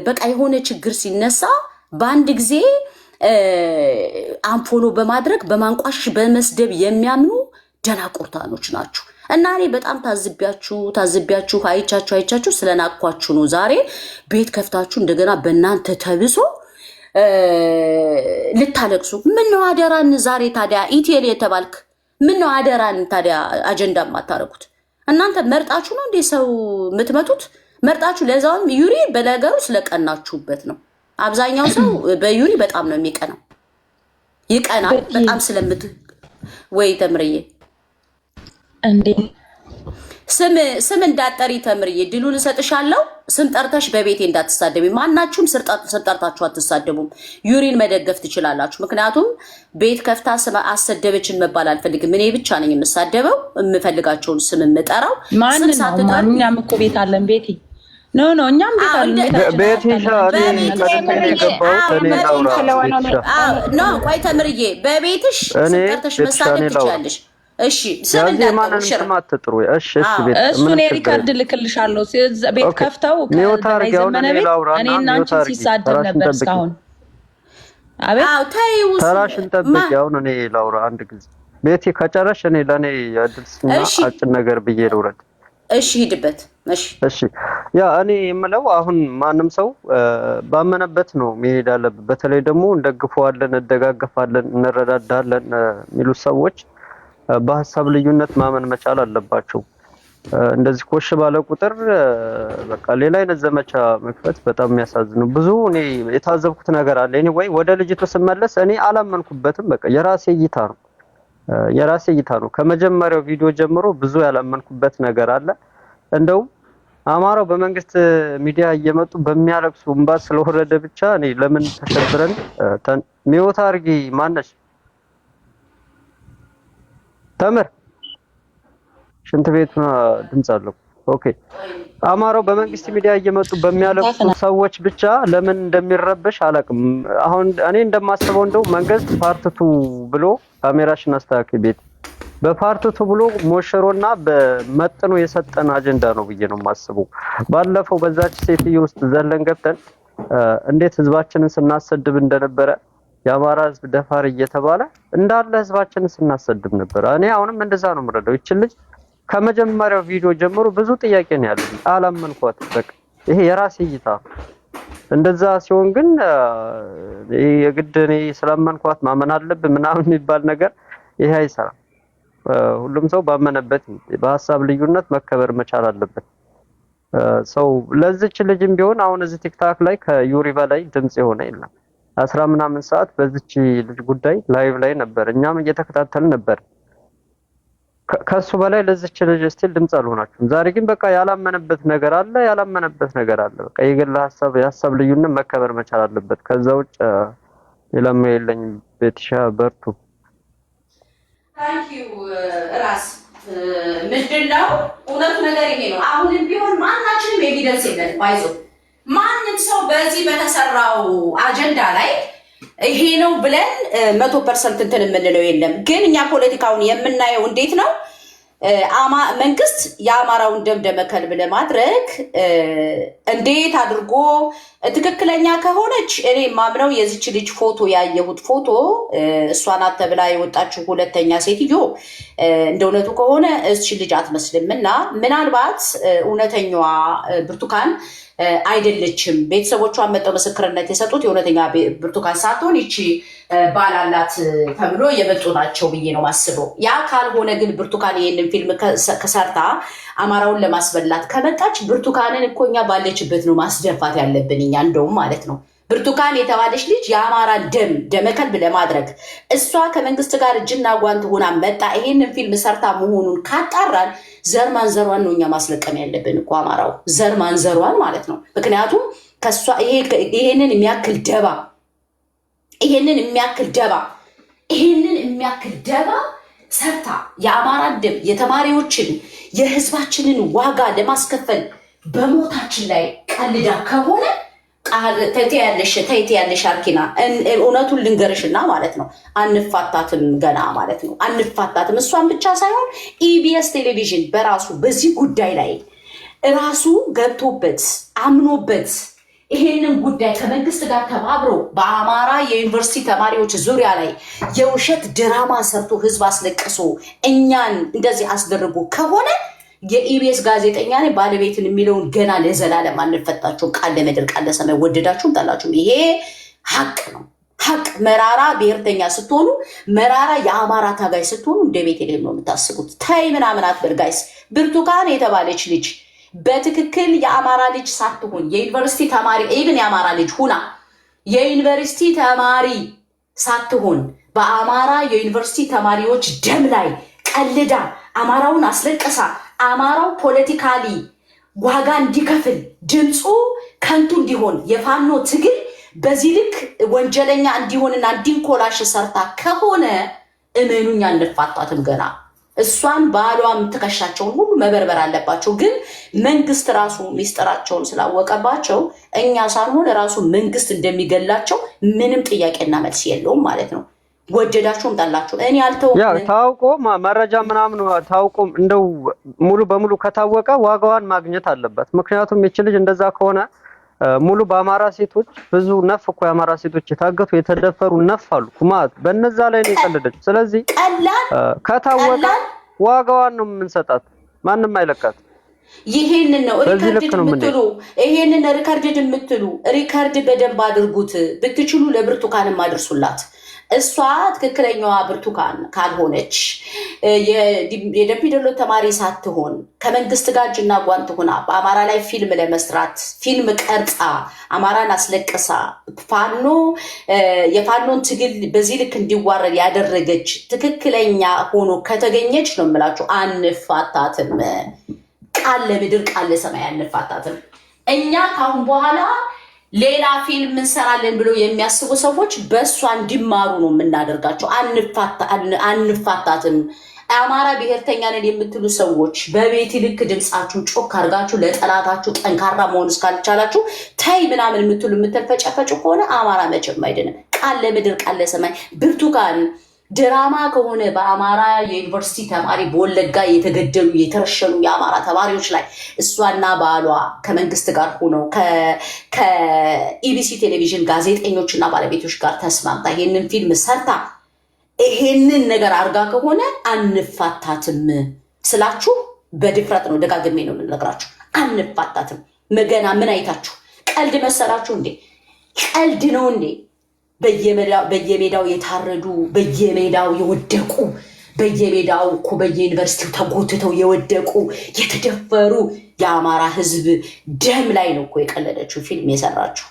በቃ የሆነ ችግር ሲነሳ በአንድ ጊዜ አንፎሎ በማድረግ በማንቋሽ በመስደብ የሚያምኑ ደናቁርታኖች ናችሁ። እና እኔ በጣም ታዝቢያችሁ አይቻችሁ ስለናቅኳችሁ ነው ዛሬ ቤት ከፍታችሁ እንደገና በእናንተ ተብሶ ልታለቅሱ። ምነው አደራን ዛሬ ታዲያ ኢቲኤል የተባልክ ምነው አደራን ታዲያ አጀንዳ ማታረጉት? እናንተ መርጣችሁ ነው እንዴ ሰው የምትመቱት? መርጣችሁ ለዛውም ዩሪ በነገሩ ስለቀናችሁበት ነው። አብዛኛው ሰው በዩሪ በጣም ነው የሚቀናው። ይቀናል በጣም ስለምት ወይ ተምርዬ እንዴ ስም እንዳጠሪ ተምርዬ ድሉን እሰጥሻለሁ። ስም ጠርተሽ በቤቴ እንዳትሳደቢ። ማናችሁም ስም ጠርታችሁ አትሳደቡም። ዩሪን መደገፍ ትችላላችሁ። ምክንያቱም ቤት ከፍታ ስም አሰደበችን መባል አልፈልግም። እኔ ብቻ ነኝ የምሳደበው፣ የምፈልጋቸውን ስም የምጠራው። ስም ሳትጠሩ እኛም እኮ ቤት አለን ቤቴ ኖ እኛም ቤት አለን ቤት ኖ ቆይ ተምርዬ በቤትሽ ስም ጠርተሽ መሳደብ ትችላለሽ። እሺ ስም እንዳትጥሩ። እሺ ቤት እሱን ሪካርድ ልክልሻለሁ። ቤት ከፍተው ከዘመነ ቤት እኔና አንቺ ሲሳደብ ነበር እስካሁን። አቤት አው ታይው ተራሽን ጠብቂ። አሁን እኔ ላውራ አንድ ጊዜ ቤቴ ከጨረሽ እኔ ለኔ ያድልስና አጭን ነገር ብዬ ልውረድ። እሺ ሂድበት። እሺ ያ እኔ የምለው አሁን ማንም ሰው ባመነበት ነው መሄድ አለበት። በተለይ ደግሞ እንደግፈዋለን፣ እንደጋገፋለን፣ እንረዳዳለን የሚሉ ሰዎች በሐሳብ ልዩነት ማመን መቻል አለባቸው። እንደዚህ ኮሽ ባለ ቁጥር በቃ ሌላ አይነት ዘመቻ መክፈት በጣም የሚያሳዝነው። ብዙ እኔ የታዘብኩት ነገር አለ። እኔ ወይ ወደ ልጅቱ ስመለስ እኔ አላመንኩበትም። በቃ የራሴ እይታ ነው። ከመጀመሪያው ቪዲዮ ጀምሮ ብዙ ያላመንኩበት ነገር አለ። እንደው አማራው በመንግስት ሚዲያ እየመጡ በሚያለቅሱ እንባ ስለወረደ ብቻ እኔ ለምን ተሸብረን ሚውት አርጊ ማነሽ ተምር ሽንት ቤቱና ድምጽ አለው። ኦኬ አማራው በመንግስት ሚዲያ እየመጡ በሚያለቅሱ ሰዎች ብቻ ለምን እንደሚረበሽ አላቅም። አሁን እኔ እንደማስበው እንደው መንግስት ፓርትቱ ብሎ ካሜራሽን አስተካክል ቤት በፓርትቱ ብሎ ሞሽሮና በመጥኖ የሰጠን አጀንዳ ነው ብዬ ነው የማስበው። ባለፈው በዛች ሴትዮ ውስጥ ዘለን ገብተን እንዴት ህዝባችንን ስናሰድብ እንደነበረ የአማራ ህዝብ ደፋር እየተባለ እንዳለ ህዝባችንን ስናሰድብ ነበር። እኔ አሁንም እንደዛ ነው የምረዳው። ይች ልጅ ከመጀመሪያው ቪዲዮ ጀምሮ ብዙ ጥያቄ ነው ያለኝ። አላመንኳት። በቃ ይሄ የራሴ እይታ። እንደዛ ሲሆን ግን የግድ እኔ ስላመንኳት ማመን አለብኝ ምናምን የሚባል ነገር ይሄ አይሰራም። ሁሉም ሰው ባመነበት በሐሳብ ልዩነት መከበር መቻል አለበት። ሰው ለዚች ልጅም ቢሆን አሁን እዚህ ቲክታክ ላይ ከዩሪ በላይ ድምጽ የሆነ የለም። 10 ምናምን ሰዓት በዚች ልጅ ጉዳይ ላይቭ ላይ ነበር፣ እኛም እየተከታተልን ነበር። ከሱ በላይ ለዚች ልጅ ስቲል ድምጽ አልሆናችሁም። ዛሬ ግን በቃ ያላመነበት ነገር አለ። በቃ የግል የሐሳብ ልዩነት መከበር መቻል አለበት። ከዛ ውጭ ሌላም የለኝም። ቤትሻ በርቱ። ታንኪዩ ራስ ምንድነው እውነቱ ነገር ይሄ ነው። አሁንም ቢሆን ማናችንም ኤቪደንስ የለን ባይዞ ማንም ሰው በዚህ በተሰራው አጀንዳ ላይ ይሄ ነው ብለን 100% እንትን የምንለው የለም። ግን እኛ ፖለቲካውን የምናየው እንዴት ነው? መንግስት የአማራውን ደም ደመ ከልብ ለማድረግ እንዴት አድርጎ ትክክለኛ ከሆነች እኔ ማምነው የዚች ልጅ ፎቶ ያየሁት ፎቶ እሷ ናት ተብላ የወጣችው ሁለተኛ ሴትዮ እንደ እውነቱ ከሆነ እቺ ልጅ አትመስልም እና ምናልባት እውነተኛዋ ብርቱካን አይደለችም። ቤተሰቦቿን መጠው ምስክርነት የሰጡት የእውነተኛ ብርቱካን ሳትሆን ይቺ ባላላት ተብሎ የመጡ ናቸው ብዬ ነው ማስበው። ያ ካልሆነ ግን ብርቱካን ይህንን ፊልም ከሰርታ አማራውን ለማስበላት ከመጣች ብርቱካንን እኮ እኛ ባለችበት ነው ማስደፋት ያለብን እኛ እንደውም ማለት ነው። ብርቱካን የተባለች ልጅ የአማራን ደመከልብ ለማድረግ እሷ ከመንግስት ጋር እጅና ጓንት ሆና መጣ ይሄንን ፊልም ሰርታ መሆኑን ካጣራን ዘር ማንዘሯን ነው እኛ ማስለቀም ያለብን እኮ አማራው ዘር ማንዘሯን ማለት ነው። ምክንያቱም ከሷ ይሄንን የሚያክል ደባ ሰርታ የአማራን ደም የተማሪዎችን የህዝባችንን ዋጋ ለማስከፈል በሞታችን ላይ ቀልዳ ከሆነ ተይቴ ያለሽ አርኪና እውነቱን ልንገርሽና ማለት ነው አንፋታትም ገና ማለት ነው አንፋታትም። እሷን ብቻ ሳይሆን ኢቢኤስ ቴሌቪዥን በራሱ በዚህ ጉዳይ ላይ ራሱ ገብቶበት አምኖበት ይሄንን ጉዳይ ከመንግስት ጋር ተባብሮ በአማራ የዩኒቨርሲቲ ተማሪዎች ዙሪያ ላይ የውሸት ድራማ ሰርቶ ህዝብ አስለቅሶ እኛን እንደዚህ አስደርጎ ከሆነ የኢቢኤስ ጋዜጠኛ ነኝ ባለቤትን የሚለውን ገና ለዘላለም አንፈታቸውም። ቃል ለምድር ቃል ለሰማይ ወደዳችሁም ጠላችሁም ይሄ ሀቅ ነው። ሀቅ መራራ ብሔርተኛ ስትሆኑ መራራ የአማራ ታጋይ ስትሆኑ እንደ ቤተልሔም ነው የምታስቡት። ታይ ምናምን አትበል ጋይስ። ብርቱካን የተባለች ልጅ በትክክል የአማራ ልጅ ሳትሆን የዩኒቨርሲቲ ተማሪ ኢቭን የአማራ ልጅ ሁና የዩኒቨርሲቲ ተማሪ ሳትሆን በአማራ የዩኒቨርሲቲ ተማሪዎች ደም ላይ ቀልዳ አማራውን አስለቅሳ አማራው ፖለቲካሊ ዋጋ እንዲከፍል ድምፁ ከንቱ እንዲሆን የፋኖ ትግል በዚህ ልክ ወንጀለኛ እንዲሆንና እንዲንኮላሽ ሰርታ ከሆነ እመኑኛ አንፋታትም ገና። እሷን ባሏም ትከሻቸውን ሁሉ መበርበር አለባቸው። ግን መንግስት ራሱ ሚስጥራቸውን ስላወቀባቸው እኛ ሳንሆን ራሱ መንግስት እንደሚገላቸው ምንም ጥያቄና መልስ የለውም ማለት ነው። ወደዳችሁም ጠላችሁ እኔ አልተው ታውቆ መረጃ ምናምን ታውቆ እንደው ሙሉ በሙሉ ከታወቀ ዋጋዋን ማግኘት አለበት። ምክንያቱም እቺ ልጅ እንደዛ ከሆነ ሙሉ በአማራ ሴቶች ብዙ ነፍ እኮ የአማራ ሴቶች የታገቱ የተደፈሩ ነፍ አሉ ማለት በእነዛ ላይ ነው የቀለደች። ስለዚህ ከታወቀ ዋጋዋን ነው የምንሰጣት፣ ማንም አይለቃት። ይሄንን ነው ሪከርድ የምትሉ ሪከርድ በደንብ አድርጉት። ብትችሉ ለብርቱካንም አድርሱላት። እሷ ትክክለኛዋ ብርቱካን ካልሆነች የደምቢዶሎ ተማሪ ሳትሆን ከመንግስት ጋር እጅና ጓንት ሆና በአማራ ላይ ፊልም ለመስራት ፊልም ቀርጻ አማራን አስለቅሳ የፋኖን ትግል በዚህ ልክ እንዲዋረድ ያደረገች ትክክለኛ ሆኖ ከተገኘች ነው የምላችሁ አንፋታትም። ቃል ለምድር ቃል ለሰማይ አንፋታትም። እኛ ካሁን በኋላ ሌላ ፊልም እንሰራለን ብሎ የሚያስቡ ሰዎች በእሷ እንዲማሩ ነው የምናደርጋቸው። አንፋታትም። አማራ ብሔርተኛ ነን የምትሉ ሰዎች በቤት ልክ ድምፃችሁን ጮክ አድርጋችሁ ለጠላታችሁ ጠንካራ መሆን እስካልቻላችሁ ታይ ምናምን የምትሉ የምትፈጨፈጩ ከሆነ አማራ መቼም አይድንም። ቃል ለምድር ቃል ለሰማይ ብርቱካን ድራማ ከሆነ በአማራ የዩኒቨርሲቲ ተማሪ በወለጋ የተገደሉ የተረሸኑ የአማራ ተማሪዎች ላይ እሷና ባሏ ከመንግስት ጋር ሆነው ከኢቢሲ ቴሌቪዥን ጋዜጠኞችና ባለቤቶች ጋር ተስማምታ ይሄንን ፊልም ሰርታ ይሄንን ነገር አርጋ ከሆነ አንፋታትም ስላችሁ በድፍረት ነው፣ ደጋግሜ ነው የምንነግራችሁ። አንፋታትም። መገና ምን አይታችሁ ቀልድ መሰላችሁ እንዴ? ቀልድ ነው እንዴ? በየሜዳው የታረዱ በየሜዳው የወደቁ በየሜዳው እኮ በየዩኒቨርሲቲው ተጎትተው የወደቁ የተደፈሩ የአማራ ህዝብ ደም ላይ ነው እኮ የቀለደችው ፊልም የሰራችው።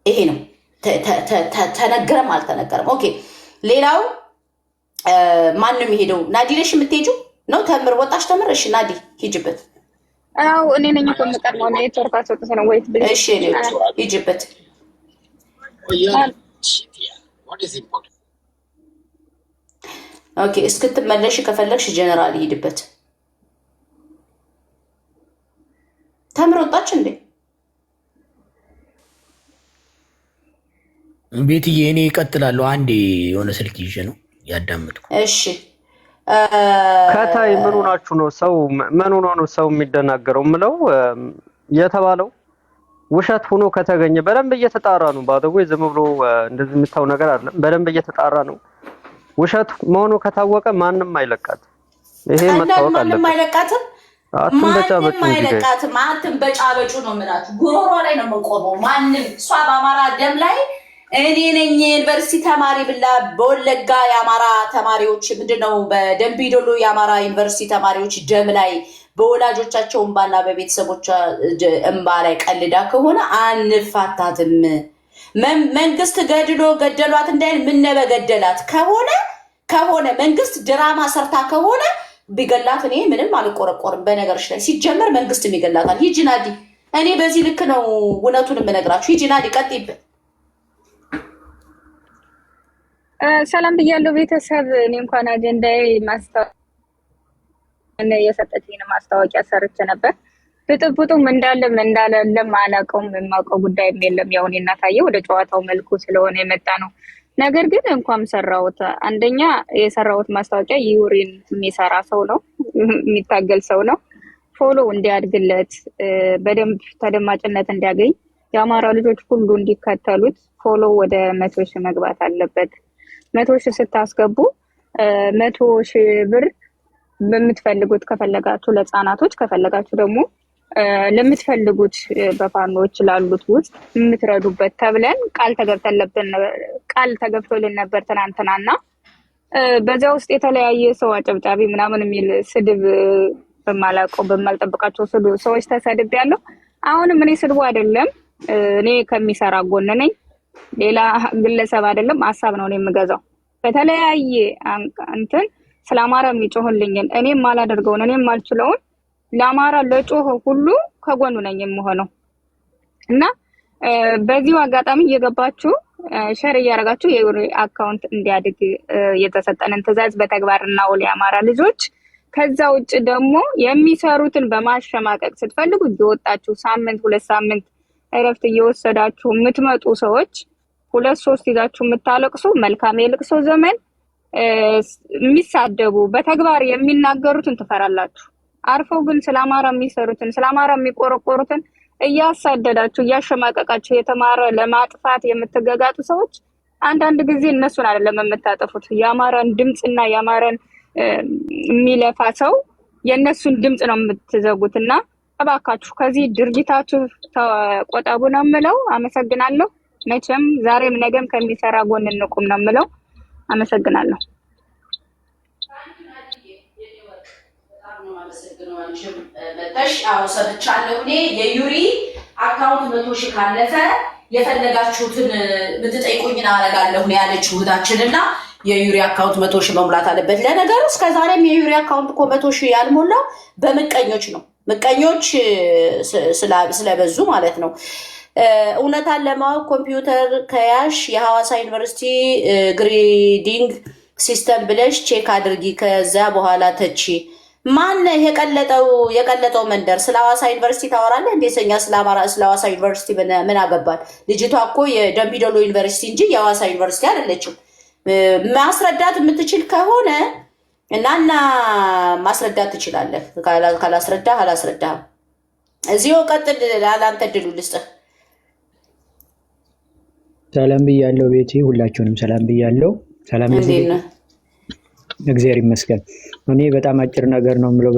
ይሄ ነው ተነገረም አልተነገረም። ኦኬ ሌላው ማንም ሄደው ናዲ ነሽ የምትሄጂው ነው? ተምር ወጣሽ ተምር። እሺ ናዲ ሂጅበት። አዎ እኔ ነኝ እኮ የምቀድመው ኔትወርክ አስወጥቶ ነው ወይት ብለሽ። እሺ ሂጅበት። ኦኬ እስክትመለሽ ከፈለግሽ ጀነራል ሂድበት። ተምር ወጣች እንዴ? ቤትዬ እኔ እቀጥላለሁ። አንዴ የሆነ ስልክ ይዤ ነው ያዳመጥኩ። እሺ ከታይ ምን ሆናችሁ ነው ሰው ምን ሆኖ ነው ሰው የሚደናገረው? ምለው የተባለው ውሸት ሆኖ ከተገኘ በደንብ እየተጣራ ነው። ባደው ዝም ብሎ እንደዚህ የምታው ነገር አይደለም። በደንብ እየተጣራ ነው። ውሸት መሆኑ ከታወቀ ማንም አይለቃት። ይሄ መታወቅ አለበት። ማንም አይለቃትም። ማንም አይለቃትም። አትንበጫበጩ ነው የምላችሁ። ጉሮሮ ላይ ነው የምንቆመው። ማንም እሷ በአማራ ደም ላይ እኔ ነኝ ዩኒቨርሲቲ ተማሪ ብላ በወለጋ የአማራ ተማሪዎች ምንድነው በደንቢ ዶሎ የአማራ ዩኒቨርሲቲ ተማሪዎች ደም ላይ በወላጆቻቸው እንባና በቤተሰቦቿ እንባ ላይ ቀልዳ ከሆነ አንፋታትም። መንግስት ገደሏት እንዳይል ምነው በገደላት ከሆነ መንግስት ድራማ ሰርታ ከሆነ ቢገላት እኔ ምንም አልቆረቆርም። በነገርሽ ላይ ሲጀመር መንግስትም ይገላታል። ሂጂ ናዲ፣ እኔ በዚህ ልክ ነው እውነቱን የምነግራችሁ። ሂጂ ናዲ፣ ቀጥይበት። ሰላም ብያለሁ ቤተሰብ። እኔ እንኳን አጀንዳዬ የሰጠችኝን ማስታወቂያ ሰርቼ ነበር። ብጥብጡም እንዳለም እንዳለም አላውቀውም። የማውቀው ጉዳይም የለም። ያው እኔ እናታየው ወደ ጨዋታው መልኩ ስለሆነ የመጣ ነው። ነገር ግን እንኳን ሰራሁት። አንደኛ የሰራሁት ማስታወቂያ ዩሪን የሚሰራ ሰው ነው፣ የሚታገል ሰው ነው። ፎሎ እንዲያድግለት በደንብ ተደማጭነት እንዲያገኝ የአማራ ልጆች ሁሉ እንዲከተሉት ፎሎ ወደ 100,000 መግባት አለበት። 100,000 ስታስገቡ 100,000 ብር በምትፈልጉት ከፈለጋችሁ ለህፃናቶች ከፈለጋችሁ ደግሞ ለምትፈልጉት በፋኖች ላሉት ውስጥ የምትረዱበት ተብለን ቃል ተገብቶልን ነበር ትናንትናና በዚያ ውስጥ የተለያየ ሰው አጨብጫቢ ምናምን የሚል ስድብ በማልጠብቃቸው ሰዎች ተሰድብ ያለው። አሁንም እኔ ስድቡ አይደለም፣ እኔ ከሚሰራ ጎን ነኝ። ሌላ ግለሰብ አይደለም፣ ሀሳብ ነው የምገዛው። በተለያየ እንትን ስለ አማራ የሚጮህልኝን እኔም ማላደርገውን እኔም ማልችለውን ለአማራ ለጮህ ሁሉ ከጎኑ ነኝ የምሆነው እና በዚሁ አጋጣሚ እየገባችሁ ሼር እያደረጋችሁ የዩሪ አካውንት እንዲያድግ የተሰጠንን ትዕዛዝ በተግባር እናውል የአማራ ልጆች። ከዛ ውጭ ደግሞ የሚሰሩትን በማሸማቀቅ ስትፈልጉ እየወጣችሁ ሳምንት 2 ሳምንት እረፍት እየወሰዳችሁ የምትመጡ ሰዎች 2-3 ይዛችሁ የምታለቅሱ መልካም የልቅሶ ዘመን። የሚሳደቡ በተግባር የሚናገሩትን ትፈራላችሁ። አርፈው ግን ስለ አማራ የሚሰሩትን ስለ አማራ የሚቆረቆሩትን እያሳደዳችሁ እያሸማቀቃችሁ የተማረ ለማጥፋት የምትገጋጡ ሰዎች አንዳንድ ጊዜ እነሱን አይደለም የምታጠፉት፣ የአማራን ድምፅና የአማራን የሚለፋ ሰው የእነሱን ድምፅ ነው የምትዘጉትና እባካችሁ ከዚህ ድርጊታችሁ ተቆጠቡ ነው የምለው። አመሰግናለሁ። መቼም ዛሬም ነገም ከሚሰራ ጎን እንቁም ነው የምለው። አመሰግናለሁ። መተሽ አው ሰብቻለሁ። እኔ የዩሪ አካውንት 100,000 ካለፈ የፈለጋችሁትን ብትጠይቁኝና አረጋለሁ ነው ያለችው እህታችንና የዩሪ አካውንት 100,000 መሙላት አለበት። ለነገሩ እስከዛሬም የዩሪ አካውንት እኮ 100,000 ያልሞላው በምቀኞች ነው። ምቀኞች ስለበዙ ማለት ነው። እውነታን ለማወቅ ኮምፒውተር ከያሽ የሐዋሳ ዩኒቨርሲቲ ግሬዲንግ ሲስተም ብለሽ ቼክ አድርጊ። ከዛ በኋላ ተቺ። ማን የቀለጠው መንደር ስለ ሐዋሳ ዩኒቨርሲቲ ታወራለህ እንዴ? ሰኛ ስለ ሐዋሳ ዩኒቨርሲቲ ምን አገባል? ልጅቷ እኮ የደምቢ ዶሎ ዩኒቨርሲቲ እንጂ የሐዋሳ ዩኒቨርሲቲ አይደለችም። ማስረዳት የምትችል ከሆነ እናና ማስረዳት ትችላለህ። ካላስረዳህ አላስረዳህም። እዚሁ ቀጥል። ላንተ ድሉ ልስጥህ። ሰላም ብያለሁ ቤቴ፣ ሁላችሁንም ሰላም ብያለሁ። ሰላም እግዚአብሔር ይመስገን። እኔ በጣም አጭር ነገር ነው የምለው።